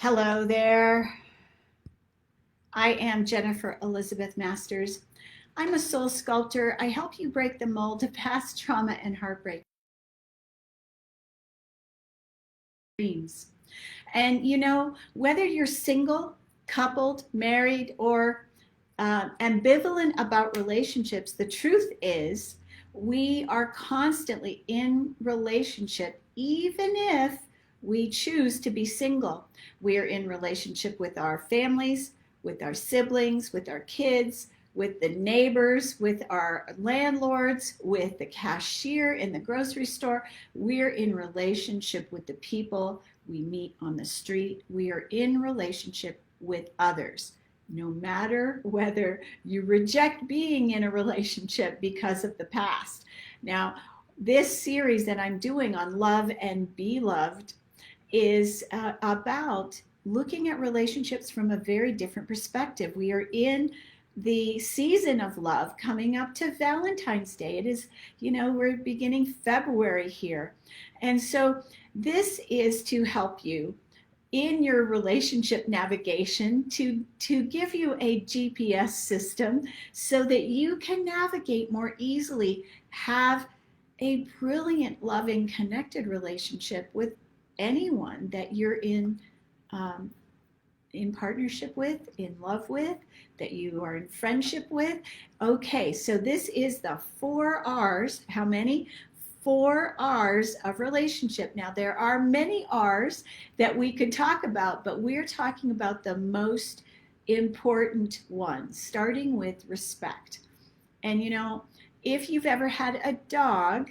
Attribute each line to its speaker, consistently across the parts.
Speaker 1: Hello there. I am Jennifer Elizabeth Masters. I'm a soul sculptor. I help you break the mold of past trauma and heartbreak dreams. And whether you're single, coupled, married, or ambivalent about relationships, the truth is we are constantly in relationship, even if we choose to be single. We are in relationship with our families, with our siblings, with our kids, with the neighbors, with our landlords, with the cashier in the grocery store. We're in relationship with the people we meet on the street. We are in relationship with others, no matter whether you reject being in a relationship because of the past. Now, this series that I'm doing on love and be loved is about looking at relationships from a very different perspective. We are in the season of love coming up to Valentine's Day. It is, we're beginning February here. And so this is to help you in your relationship navigation, to give you a GPS system so that you can navigate more easily, have a brilliant, loving, connected relationship with anyone that you're um, in partnership with, in love with, that you are in friendship with. Okay, so this is the 4 R's. How many? 4 R's of relationship. Now, there are many R's that we could talk about, but we're talking about the most important ones, starting with respect. And if you've ever had a dog,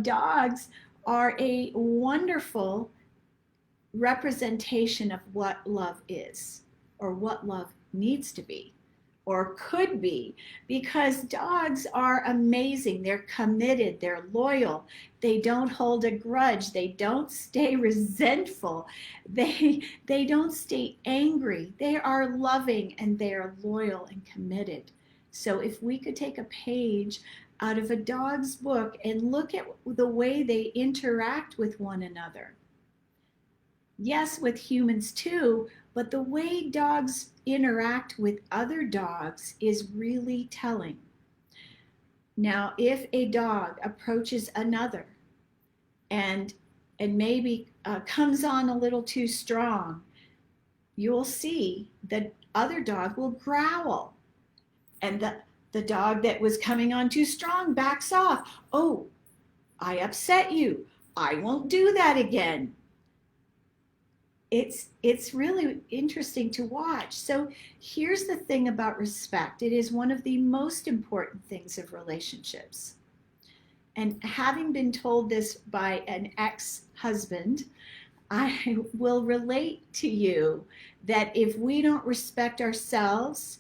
Speaker 1: dogs are a wonderful representation of what love is, or what love needs to be, or could be, because dogs are amazing. They're committed, they're loyal, they don't hold a grudge, they don't stay resentful, they don't stay angry. They are loving and they are loyal and committed. So if we could take a page out of a dog's book and look at the way they interact with one another, yes, with humans too, but the way dogs interact with other dogs is really telling. Now, if a dog approaches another and maybe comes on a little too strong, you'll see the other dog will growl, and the dog that was coming on too strong backs off. Oh, I upset you. I won't do that again. It's really interesting to watch. So here's the thing about respect. It is one of the most important things of relationships. And having been told this by an ex-husband, I will relate to you that if we don't respect ourselves,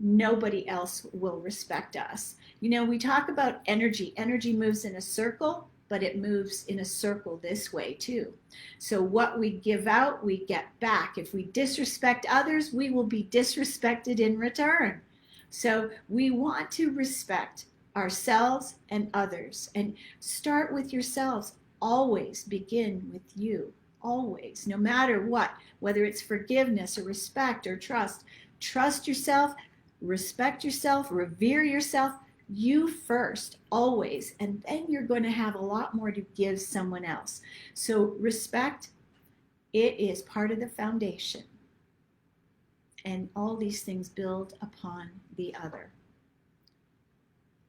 Speaker 1: nobody else will respect us. We talk about energy. Energy moves in a circle, but it moves in a circle this way too. So what we give out, we get back. If we disrespect others, we will be disrespected in return. So we want to respect ourselves and others, and start with yourselves. Always begin with you. Always, no matter what, whether it's forgiveness or respect or trust. Trust yourself, respect yourself, revere yourself, you first, always, and then you're going to have a lot more to give someone else. So respect, it is part of the foundation, and all these things build upon the other.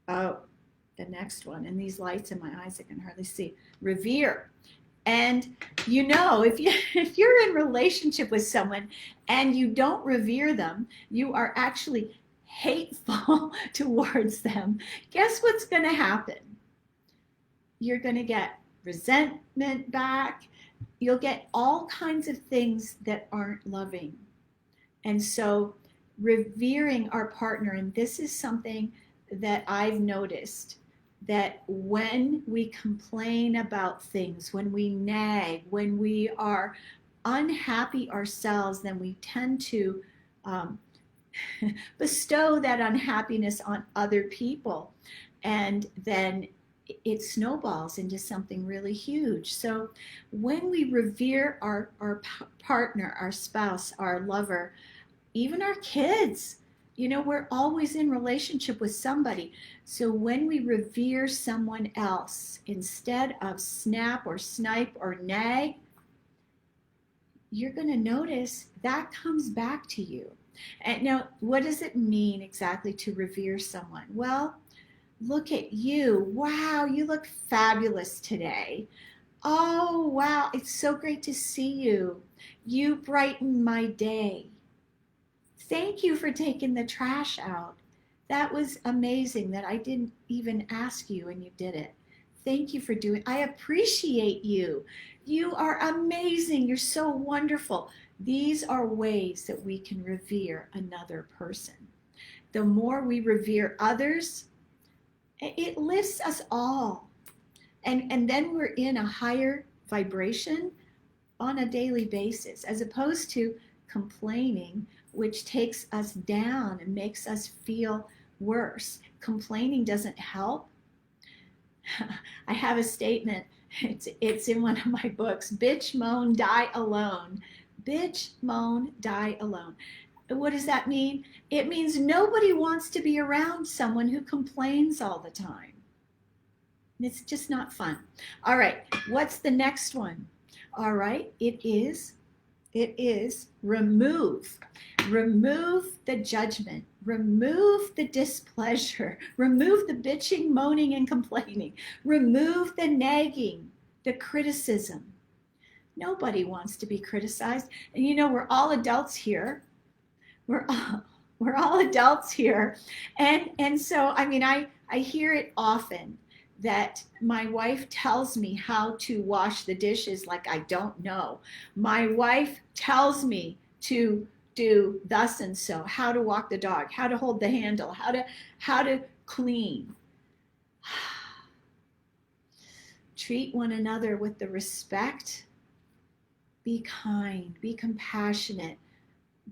Speaker 1: Oh, the next one, and these lights in my eyes I can hardly see. Revere. And if you're in relationship with someone and you don't revere them, you are actually hateful towards them. Guess what's going to happen? You're going to get resentment back. You'll get all kinds of things that aren't loving. And so revering our partner, and this is something that I've noticed, that when we complain about things, when we nag, when we are unhappy ourselves, then we tend to um, bestow that unhappiness on other people. And then it snowballs into something really huge. So when we revere our partner, our spouse, our lover, even our kids, we're always in relationship with somebody. So when we revere someone else instead of snap or snipe or nag, you're going to notice that comes back to you. And now, what does it mean exactly to revere someone? Well, look at you. Wow, you look fabulous today. Oh, wow, it's so great to see you. You brighten my day. Thank you for taking the trash out. That was amazing that I didn't even ask you and you did it. Thank you for doing. I appreciate you. You are amazing. You're so wonderful. These are ways that we can revere another person. The more we revere others, it lifts us all. And then we're in a higher vibration on a daily basis, as opposed to complaining, which takes us down and makes us feel worse. Complaining doesn't help. I have a statement, it's in one of my books: bitch, moan, die alone. Bitch, moan, die alone. What does that mean? It means nobody wants to be around someone who complains all the time. It's just not fun. All right, what's the next one? All right, it is remove. Remove the judgment. Remove the displeasure. Remove the bitching, moaning, and complaining. Remove the nagging, the criticism. Nobody wants to be criticized. And we're all adults here. We're all adults here. And so, I hear it often that my wife tells me how to wash the dishes like I don't know. My wife tells me to do thus and so, how to walk the dog, how to hold the handle, how to clean. Treat one another with the respect. Be kind, be compassionate,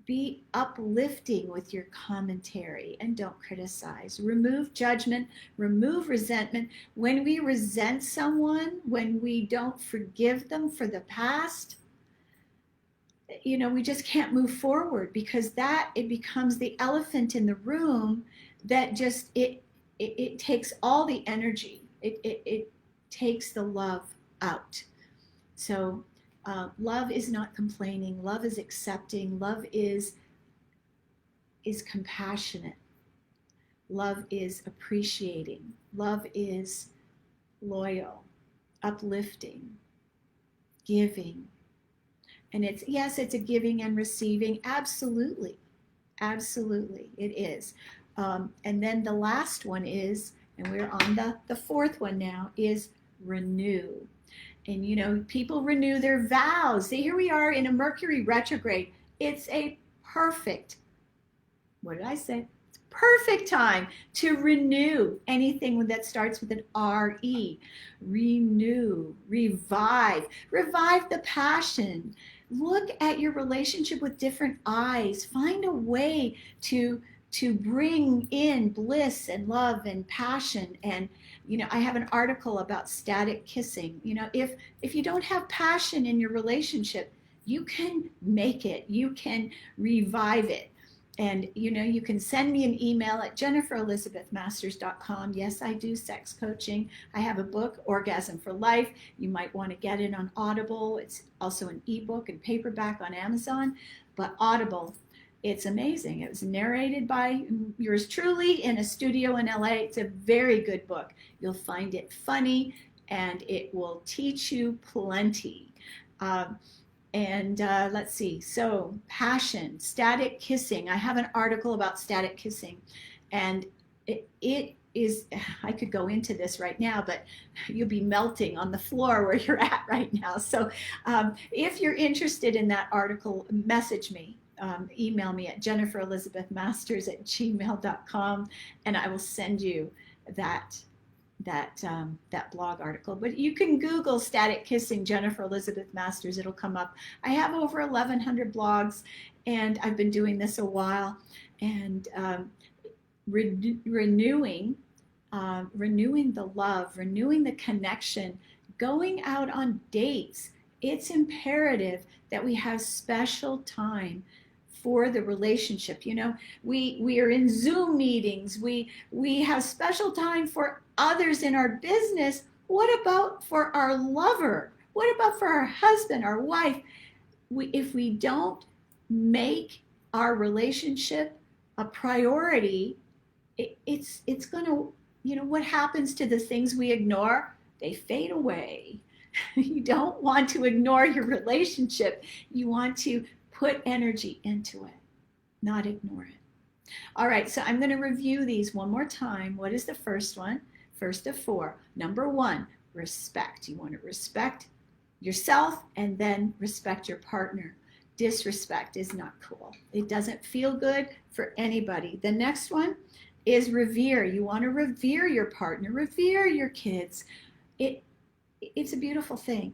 Speaker 1: be uplifting with your commentary, and don't criticize. Remove judgment, remove resentment. When we resent someone, when we don't forgive them for the past, we just can't move forward, because it becomes the elephant in the room that just it takes all the energy. It takes the love out. So love is not complaining. Love is accepting. Love is compassionate. Love is appreciating. Love is loyal, uplifting, giving. And it's a giving and receiving. Absolutely. Absolutely, it is. And then the last one is, and we're on the fourth one now, is renew. And people renew their vows. Here we are in a Mercury retrograde. It's a perfect, what did I say? Perfect time to renew anything that starts with an R-E. Renew, revive the passion. Look at your relationship with different eyes. Find a way to bring in bliss and love and passion. And I have an article about static kissing. If you don't have passion in your relationship, you can make it, you can revive it. And you can send me an email at jenniferelizabethmasters.com. Yes, I do sex coaching. I have a book, Orgasm for Life. You might want to get it on Audible. It's also an ebook and paperback on Amazon. But Audible, it's amazing. It was narrated by yours truly in a studio in LA. It's a very good book. You'll find it funny, and it will teach you plenty. Let's see. So passion, static kissing. I have an article about static kissing, and it is, I could go into this right now, but you'll be melting on the floor where you're at right now. So if you're interested in that article, message me. Email me at jenniferelizabethmasters@gmail.com, and I will send you that blog article. But you can Google static kissing Jennifer Elizabeth Masters. It'll come up. I have over 1,100 blogs, and I've been doing this a while. And renewing renewing the love, renewing the connection, going out on dates. It's imperative that we have special time for the relationship. You know, we are in Zoom meetings. We have special time for others in our business. What about for our lover? What about for our husband, our wife? If we don't make our relationship a priority, it's going to, you know, what happens to the things we ignore? They fade away. You don't want to ignore your relationship. You want to put energy into it, not ignore it. All right, so I'm going to review these one more time. What is the first one? First of four. Number one, respect. You want to respect yourself and then respect your partner. Disrespect is not cool. It doesn't feel good for anybody. The next one is revere. You want to revere your partner, revere your kids. It's a beautiful thing.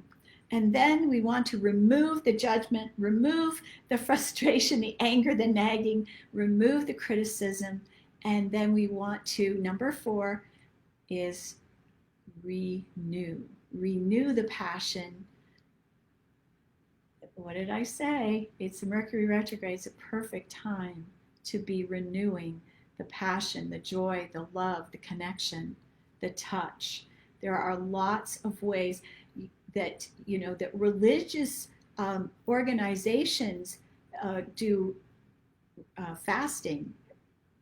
Speaker 1: And then we want to remove the judgment, remove the frustration, the anger, the nagging, remove the criticism. And then we want to, number four is renew. Renew the passion. What did I say? It's the Mercury retrograde. It's a perfect time to be renewing the passion, the joy, the love, the connection, the touch. There are lots of ways that, you know, that religious organizations do fasting,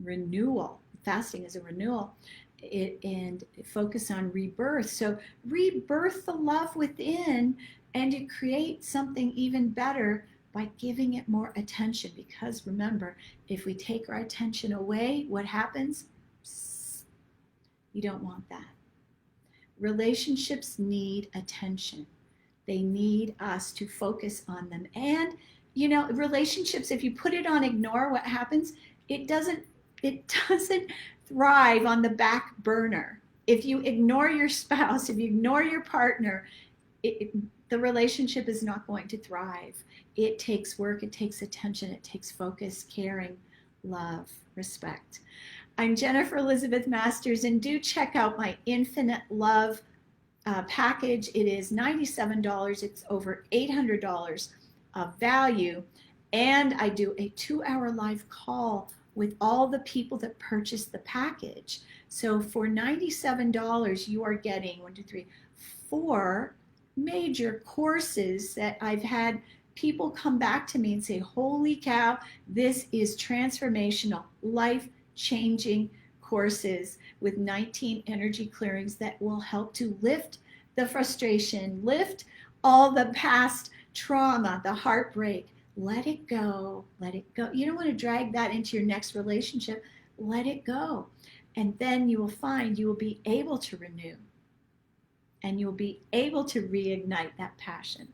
Speaker 1: renewal. Fasting is a renewal, and focus on rebirth. So rebirth the love within and to create something even better by giving it more attention. Because remember, if we take our attention away, what happens? Psst, you don't want that. Relationships need attention. They need us to focus on them. And, you know, relationships, if you put it on ignore, what happens? It doesn't thrive on the back burner. If you ignore your spouse, if you ignore your partner, the relationship is not going to thrive. It takes work, it takes attention, it takes focus, caring, love, respect. I'm Jennifer Elizabeth Masters, and do check out my Infinite Love package. It is $97. It's over $800 of value. And I do a 2-hour live call with all the people that purchase the package. So for $97, you are getting 4 major courses that I've had people come back to me and say, holy cow, this is transformational, life-changing courses with 19 energy clearings that will help to lift the frustration, lift all the past trauma, the heartbreak. Let it go. Let it go. You don't want to drag that into your next relationship. Let it go. And then you will find you will be able to renew. And you'll be able to reignite that passion.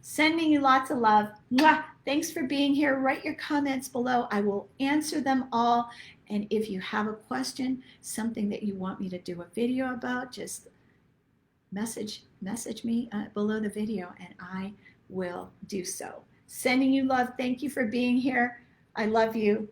Speaker 1: Sending you lots of love. Mwah! Thanks for being here. Write your comments below. I will answer them all. And if you have a question, something that you want me to do a video about, just message me below the video and I will do so. Sending you love. Thank you for being here. I love you.